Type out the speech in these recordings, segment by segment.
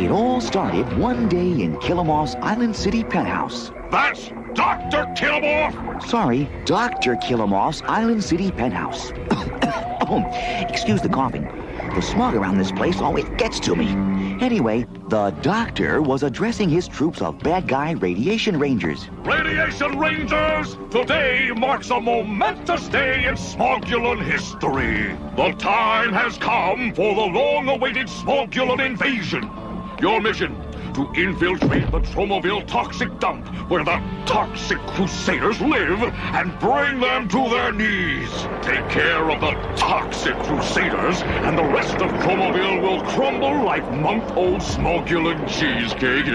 It all started one day in Killamoff's Island City penthouse. That's Dr. Killamoff! Sorry, Dr. Killamoff's Island City penthouse. Excuse the coughing. The smog around this place always gets to me. Anyway, the doctor was addressing his troops of bad guy radiation rangers. Radiation Rangers! Today marks a momentous day in Smogulan history. The time has come for the long-awaited Smogulan invasion. Your mission, to infiltrate the Tromaville toxic dump where the toxic Crusaders live and bring them to their knees. Take care of the toxic Crusaders and the rest of Tromaville will crumble like month-old Smogulan cheesecake.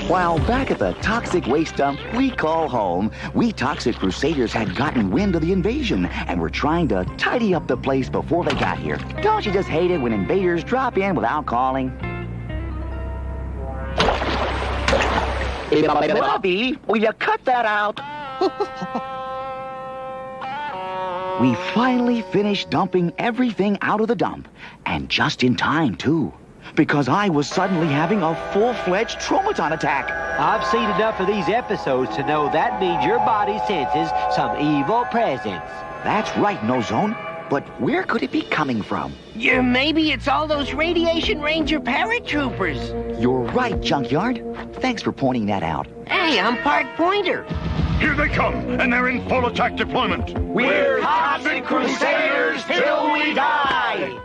While back at the toxic waste dump we call home, we toxic Crusaders had gotten wind of the invasion and were trying to tidy up the place before they got here. Don't you just hate it when invaders drop in without calling? Bobby, will you cut that out? We finally finished dumping everything out of the dump, and just in time, too, because I was suddenly having a full-fledged traumaton attack. I've seen enough of these episodes to know that means your body senses some evil presence. That's right, No Zone. But where could it be coming from? Yeah, maybe it's all those Radiation Ranger paratroopers. You're right, Junkyard. Thanks for pointing that out. Hey, I'm Park Pointer. Here they come, and they're in full attack deployment. We're Toxic Crusaders till we die!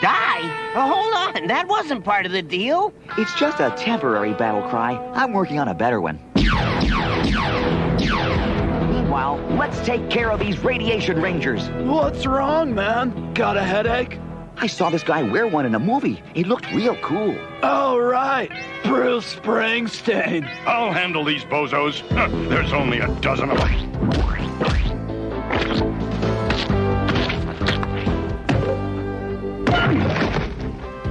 Die? Oh, hold on, that wasn't part of the deal. It's just a temporary battle cry. I'm working on a better one. Meanwhile, let's take care of these Radiation Rangers. What's wrong, man? Got a headache? I saw this guy wear one in a movie. He looked real cool. Oh, right. Bruce Springsteen. I'll handle these bozos. There's only a dozen of them.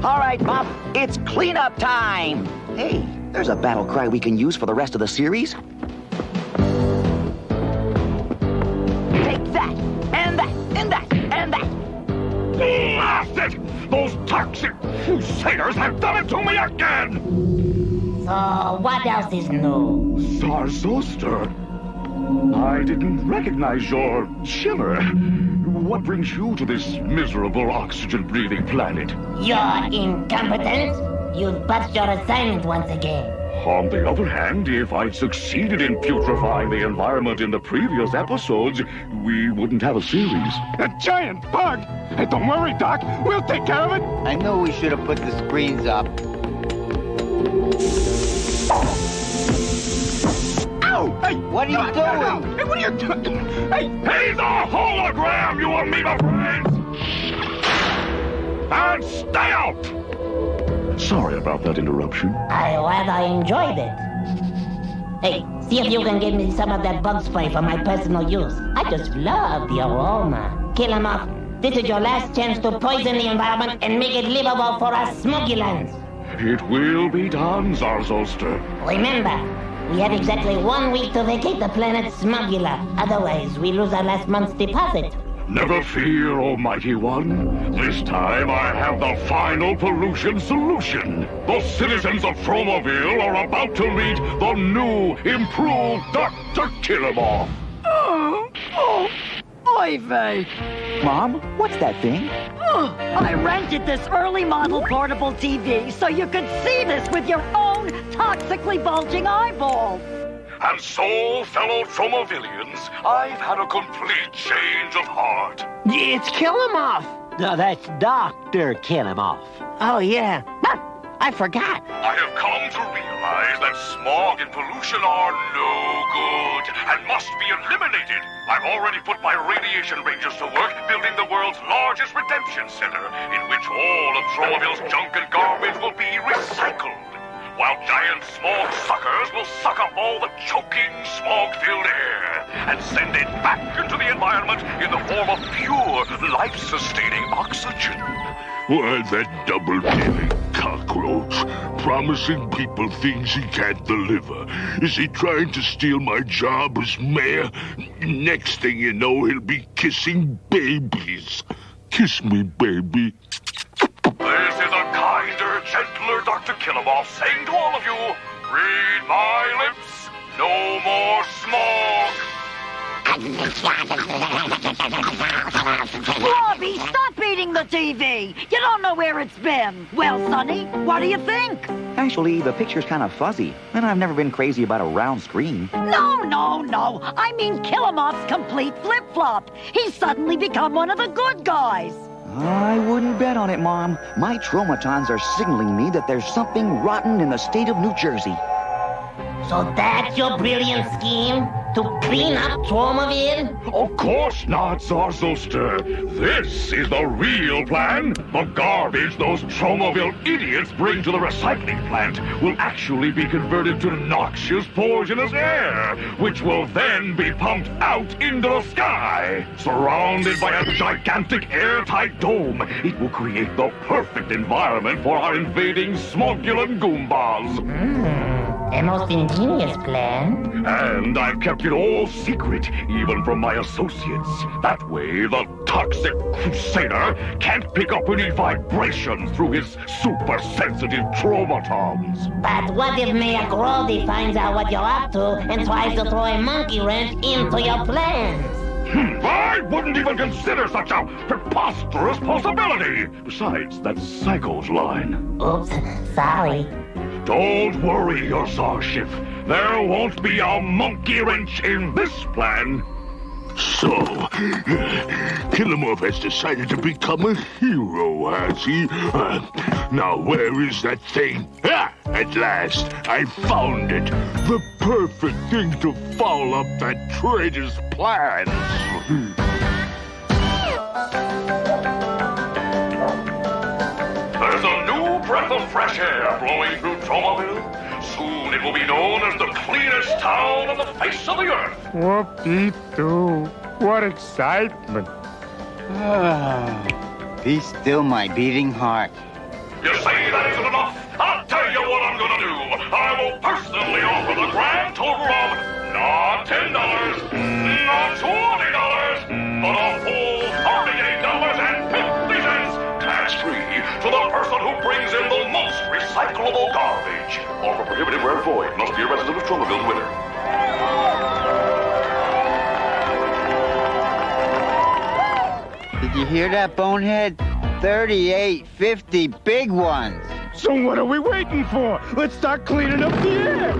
All right, Pop, it's cleanup time. Hey, there's a battle cry we can use for the rest of the series. Take that, and that, and that, and that. Blast it! Those toxic Crusaders have done it to me again! So, what else is new? Zarzoster, I didn't recognize your shimmer. What brings you to this miserable oxygen-breathing planet? Your incompetence? You've botched your assignment once again. On the other hand, if I'd succeeded in putrefying the environment in the previous episodes, we wouldn't have a series. A giant bug! Hey, don't worry, Doc. We'll take care of it. I know we should have put the screens up. Ow! Hey! What are you doing? Hey, what are you doing? Hey! He's a hologram, you amoeba brains! And stay out! Sorry about that interruption. I rather enjoyed it. Hey, see if you can give me some of that bug spray for my personal use. I just love the aroma. Kill him off. This is your last chance to poison the environment and make it livable for us Smogulans. It will be done, Zarzoster. Remember, we have exactly 1 week to vacate the planet Smogula. Otherwise, we lose our last month's deposit. Never fear, Almighty One. This time I have the final pollution solution. The citizens of Tromaville are about to meet the new, improved Dr. Killamoff. Oy vey. Mom, what's that thing? I rented this early model portable TV so you could see this with your own toxically bulging eyeballs. And so, fellow Tromavillians, I've had a complete change of heart. It's Killamoff. No, that's Dr. Killamoff. Oh, yeah. I forgot. I have come to realize that smog and pollution are no good and must be eliminated. I've already put my Radiation Rangers to work building the world's largest redemption center, in which all of Tromaville's junk and garbage will be recycled, while giant smog suckers will suck up all the choking, smog-filled air and send it back into the environment in the form of pure, life-sustaining oxygen. Why, that double-dealing cockroach, promising people things he can't deliver. Is he trying to steal my job as mayor? Next thing you know, he'll be kissing babies. Kiss me, baby. This is a kinder, Killamore saying to all of you, read my lips, no more smog. Bobby, stop eating the TV! You don't know where it's been. Well, Sonny, what do you think? Actually, the picture's kind of fuzzy, and I've never been crazy about a round screen. No. I mean Killamoff's complete flip-flop. He's suddenly become one of the good guys. I wouldn't bet on it, Mom. My traumatons are signaling me that there's something rotten in the state of New Jersey. So that's your brilliant scheme? To clean up Tromaville? Of course not, Zarzoster. This is the real plan. The garbage those Tromaville idiots bring to the recycling plant will actually be converted to noxious, poisonous air, which will then be pumped out into the sky. Surrounded by a gigantic airtight dome, it will create the perfect environment for our invading Smogulan Goombas. A most ingenious plan. And I've kept it all secret, even from my associates. That way, the toxic Crusader can't pick up any vibrations through his super-sensitive traumatons. But what if Mayor Grody finds out what you're up to and tries to throw a monkey wrench into your plans? I wouldn't even consider such a preposterous possibility. Besides, that's Psycho's line. Oops, sorry. Don't worry, your Czarship. There won't be a monkey wrench in this plan. So, Killamore has decided to become a hero, has he? Now, where is that thing? Ah, at last, I found it. The perfect thing to foul up that traitor's plans. There's a new breath of fresh air blowing through Tromaville. Soon it will be known as the cleanest town on the face of the earth. Whoop-dee-doo. What excitement. Be still, my beating heart. You say that isn't enough? I'll tell you what I'm gonna do. I will personally offer the grand total of not $10, not $20, but a full $38.50 tax-free to the person who brings in the most recyclable garbage. Offer prohibited where void. Must be a resident of Tromaville winner. Did you hear that, Bonehead? 38.50 big ones. So what are we waiting for? Let's start cleaning up the air.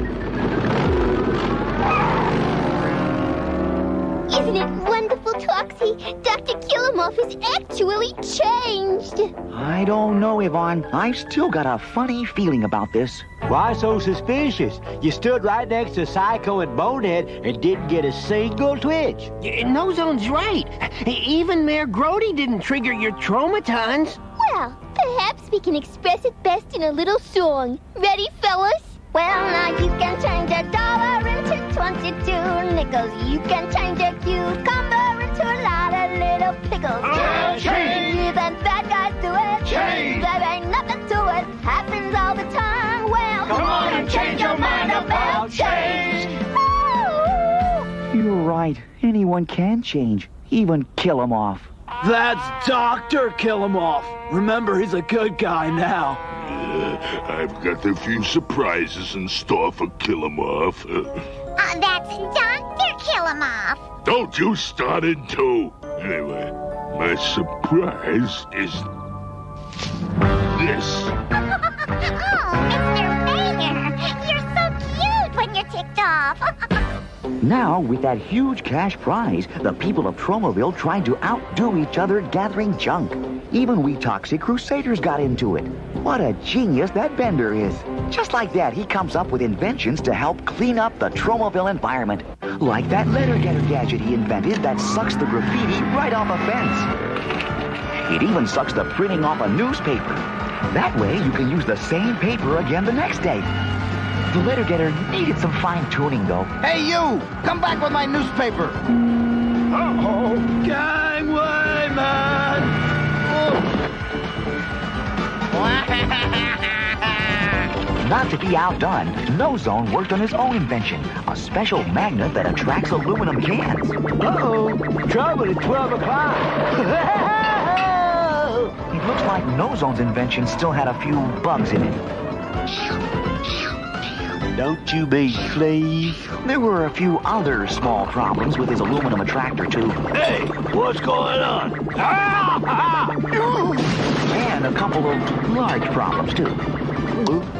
Isn't it wonderful, Toxie? Dr. Killamoff has actually changed. I don't know, Yvonne. I've still got a funny feeling about this. Why so suspicious? You stood right next to Psycho and Bonehead and didn't get a single twitch. Nozone's right. Even Mayor Grody didn't trigger your traumatons. Well, perhaps we can express it best in a little song. Ready, fellas? Well, now you can change $1 into 22 nickels. You can change a cucumber into a lot of little pickles. Change! Even bad guys do it. Change! There ain't nothing to it. Happens all the time. Well, Come on and change your mind about change. You're right. Anyone can change. Even kill him off. That's Dr. Killamoff. Remember, he's a good guy now. I've got a few surprises in store for Killamoff. That's Dr. Killamoff. Don't you start it too. Anyway, my surprise is this. Oh, Mr. Mayor, you're so cute when you're ticked off. Now, with that huge cash prize, the people of Tromaville tried to outdo each other gathering junk. Even we toxic Crusaders got into it. What a genius that Bender is. Just like that, he comes up with inventions to help clean up the Tromaville environment. Like that letter getter gadget he invented that sucks the graffiti right off a fence. It even sucks the printing off a newspaper. That way, you can use the same paper again the next day. The letter getter needed some fine-tuning, though. Hey, you! Come back with my newspaper. Uh-oh. Gangway, man! Not to be outdone, Nozone worked on his own invention, a special magnet that attracts aluminum cans. Uh-oh, trouble at 12 o'clock. It looks like Nozone's invention still had a few bugs in it. Don't you mean Cleve? There were a few other small problems with his aluminum attractor, too. Hey, what's going on? And a couple of large problems, too.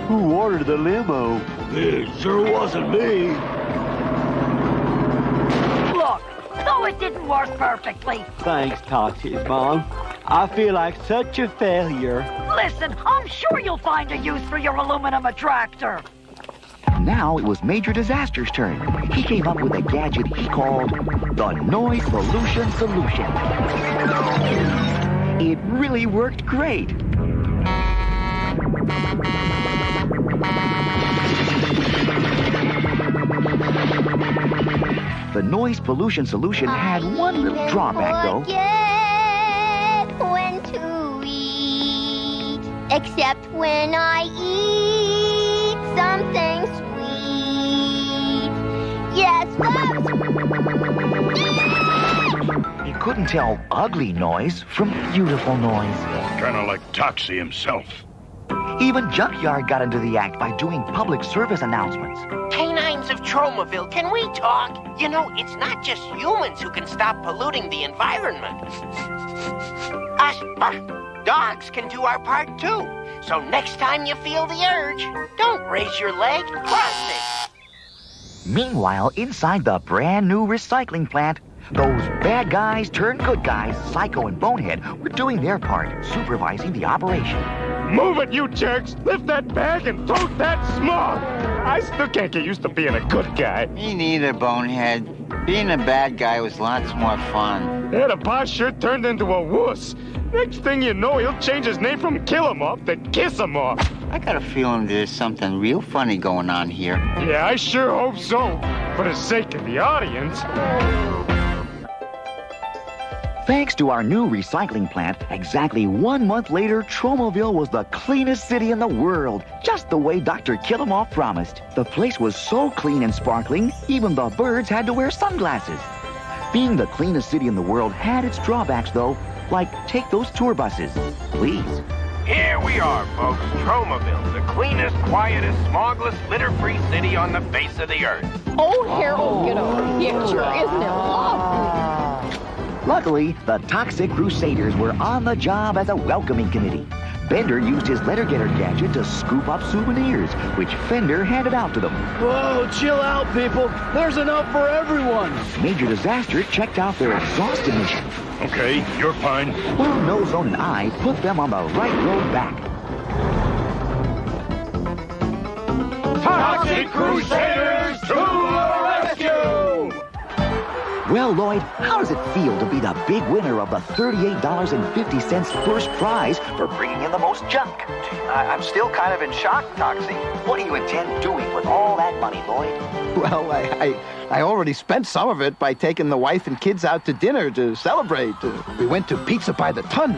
Who ordered the limo? It sure wasn't me. Look, though it didn't work perfectly. Thanks, Toxic Mom. I feel like such a failure. Listen, I'm sure you'll find a use for your aluminum attractor. Now it was Major Disaster's turn. He came up with a gadget he called the Noise Pollution Solution. It really worked great. The Noise Pollution Solution had one little drawback, though. Forget when to eat, except when I eat something sweet. Yes, He couldn't tell ugly noise from beautiful noise. Kind of like Toxie himself. Even Junkyard got into the act by doing public service announcements. Canines of Tromaville, can we talk? You know, it's not just humans who can stop polluting the environment. Us, dogs can do our part too. So next time you feel the urge, don't raise your leg, cross it. Meanwhile, inside the brand new recycling plant, those bad guys turned good guys, Psycho and Bonehead, were doing their part, supervising the operation. Move it, you jerks! Lift that bag and throw that smog! I still can't get used to being a good guy. Me neither, Bonehead. Being a bad guy was lots more fun. Yeah, the boss sure turned into a wuss. Next thing you know, he'll change his name from Kill 'em Off to Kiss 'em Off. I got a feeling there's something real funny going on here. Yeah, I sure hope so. For the sake of the audience. Thanks to our new recycling plant, exactly 1 month later, Tromaville was the cleanest city in the world, just the way Dr. Kill-'em-Off promised. The place was so clean and sparkling, even the birds had to wear sunglasses. Being the cleanest city in the world had its drawbacks, though, like take those tour buses. Please. Here we are, folks. Tromaville, the cleanest, quietest, smogless, litter-free city on the face of the earth. Oh, Harold, get over here. Isn't it lovely? Luckily, the Toxic Crusaders were on the job as a welcoming committee. Bender used his letter-getter gadget to scoop up souvenirs, which Fender handed out to them. Whoa, chill out, people. There's enough for everyone. Major Disaster checked out their exhaust emissions. Okay, you're fine. While No Zone and I put them on the right road back. Toxic Crusaders to the rescue! Well, Lloyd, how does it feel to be the big winner of the $38.50 first prize for bringing in the most junk? I'm still kind of in shock, Toxie. What do you intend doing with all that money, Lloyd? Well, I already spent some of it by taking the wife and kids out to dinner to celebrate. We went to Pizza by the Ton.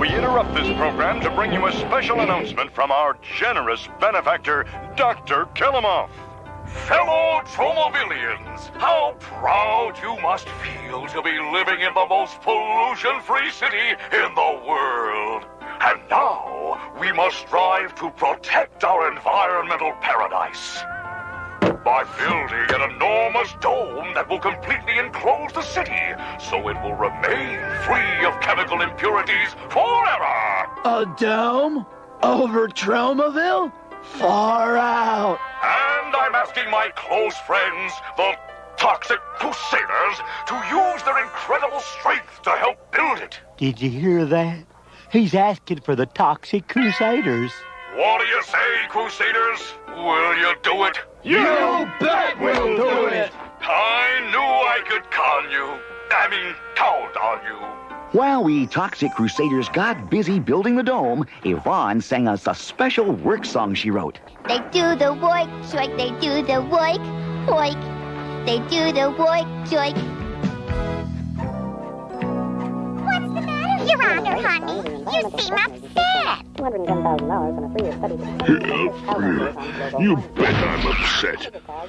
We interrupt this program to bring you a special announcement from our generous benefactor, Dr. Kill-'em-Off. Fellow Tromovillians, how proud you must feel to be living in the most pollution-free city in the world. And now, we must strive to protect our environmental paradise by building an enormous dome that will completely enclose the city, so it will remain free of chemical impurities forever. A dome? Over Tromaville? Far out. And I'm asking my close friends, the Toxic Crusaders, to use their incredible strength to help build it. Did you hear that? He's asking for the Toxic Crusaders. What do you say, Crusaders? Will you do it? You bet we'll do it! I knew I could count on you. While we Toxic Crusaders got busy building the dome, Yvonne sang us a special work song she wrote. They do the work, joik, they do the work, hoik. They do the work, joik. What's the matter, Your Honor, honey? You seem upset. $210,000 and a 3-year study. You bet I'm upset.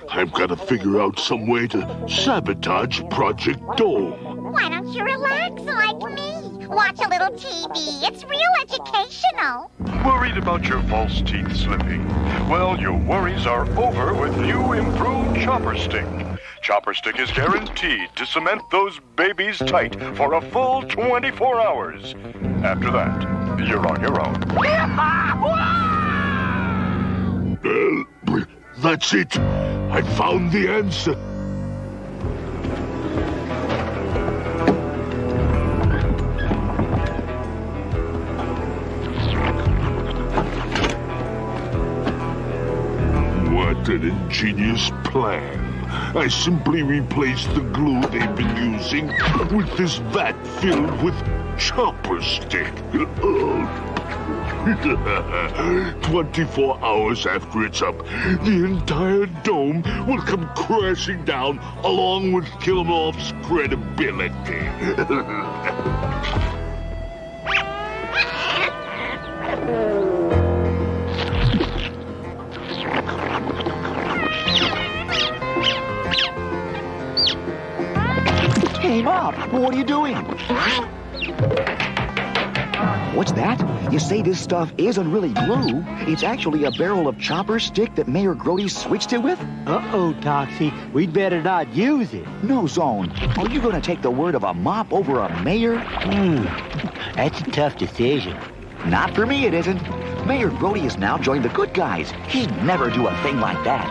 I've got to figure out some way to sabotage Project Dome. Why don't you relax like me? Watch a little TV. It's real educational. Worried about your false teeth slipping? Well, your worries are over with new improved Chopper Stick. Chopper Stick is guaranteed to cement those babies tight for a full 24 hours. After that, you're on your own. Well, that's it. I found the answer. What an ingenious plan. I simply replaced the glue they've been using with this vat filled with Chopper Stick. 24 hours after it's up, the entire dome will come crashing down along with Killamoff's credibility. Hey, Mop, what are you doing? What's that? You say this stuff isn't really glue. It's actually a barrel of Chopper Stick that Mayor Grody switched it with? Uh-oh, Toxie. We'd better not use it. No, Zone. Are you going to take the word of a mop over a mayor? That's a tough decision. Not for me, it isn't. Mayor Grody has now joined the good guys. He'd never do a thing like that.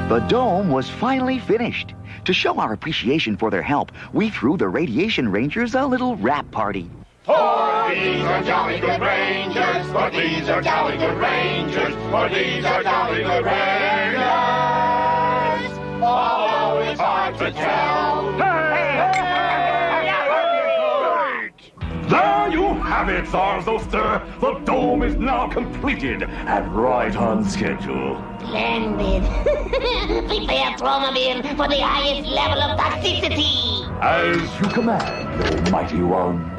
The dome was finally finished. To show our appreciation for their help, we threw the Radiation Rangers a little rap party. For these are jolly good Rangers, for these are jolly good Rangers, for these are jolly good Rangers. Although it's hard to tell. There you have it, Zarzoster. The dome is now completed and right on schedule. Splendid. Prepare Tromaville for the highest level of toxicity. As you command, O mighty one.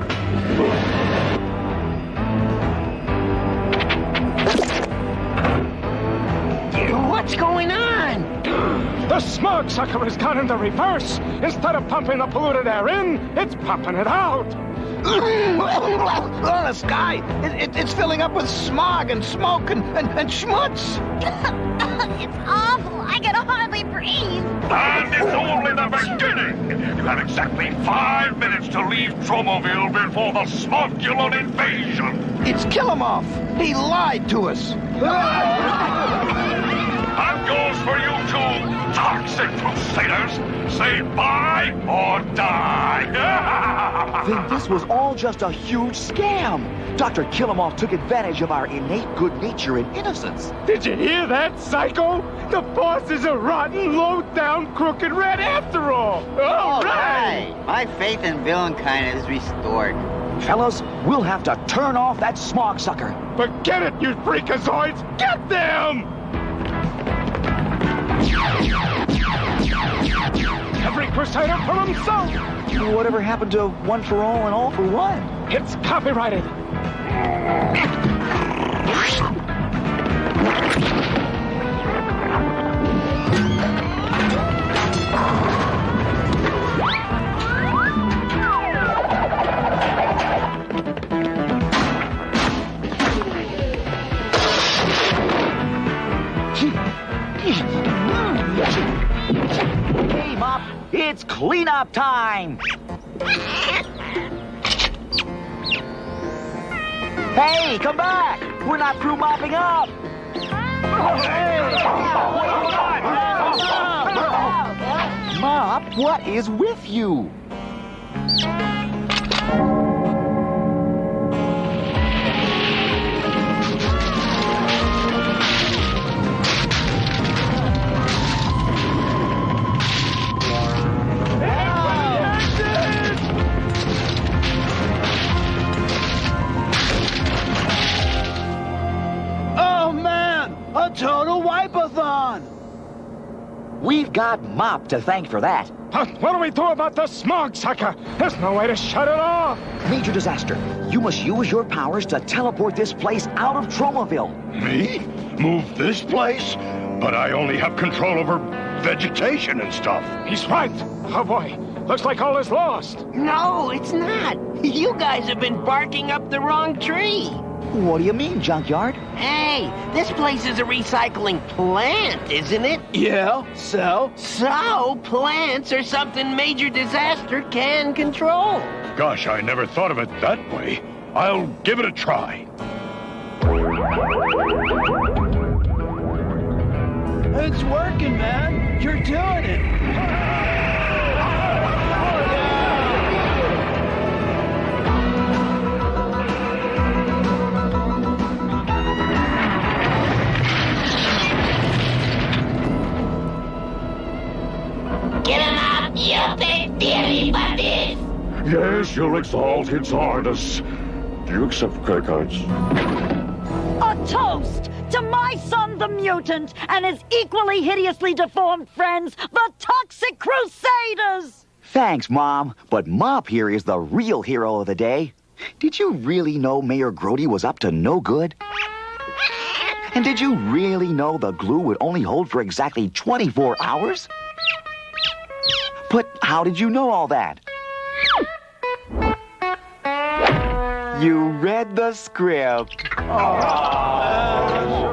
What's going on? The smog sucker has gone into reverse. Instead of pumping the polluted air in, it's pumping it out. Oh, the sky, it's filling up with smog and smoke and schmutz. It's awful. I can hardly breathe. And it's only the beginning. You have exactly 5 minutes to leave Tromaville before the Smogulon invasion. It's Killamoff. He lied to us. That goes for you two, toxic Crusaders. Say bye or die. Then this was all just a huge scam. Dr. Killamoff took advantage of our innate good nature and innocence. Did you hear that, Psycho? The boss is a rotten, low-down, crooked rat after all. All right. My faith in villainkind is restored. Fellas, we'll have to turn off that smog sucker. Forget it, you freakazoids! Get them! Every Crusader for himself! Whatever happened to one for all and all for one? It's copyrighted. Hey, Mop, it's cleanup time! Hey, come back! We're not through mopping up! Mop, what is with you? A total wipe-a-thon! We've got Mop to thank for that. What do we do about the smog sucker? There's no way to shut it off. Major Disaster, you must use your powers to teleport this place out of Tromaville. Me? Move this place? But I only have control over vegetation and stuff. He's right. Oh, boy. Looks like all is lost. No, it's not. You guys have been barking up the wrong tree. What do you mean, Junkyard? Hey, this place is a recycling plant, isn't it? Yeah, so? So, plants are something Major Disaster can control. Gosh, I never thought of it that way. I'll give it a try. It's working, man. You're doing it. Get him up, you big dealy buddies! Yes, Your Exalted Highness. Do you accept credit cards? A toast to my son, the mutant, and his equally hideously deformed friends, the Toxic Crusaders! Thanks, Mom, but Mop here is the real hero of the day. Did you really know Mayor Grody was up to no good? And did you really know the glue would only hold for exactly 24 hours? But how did you know all that? You read the script. Oh.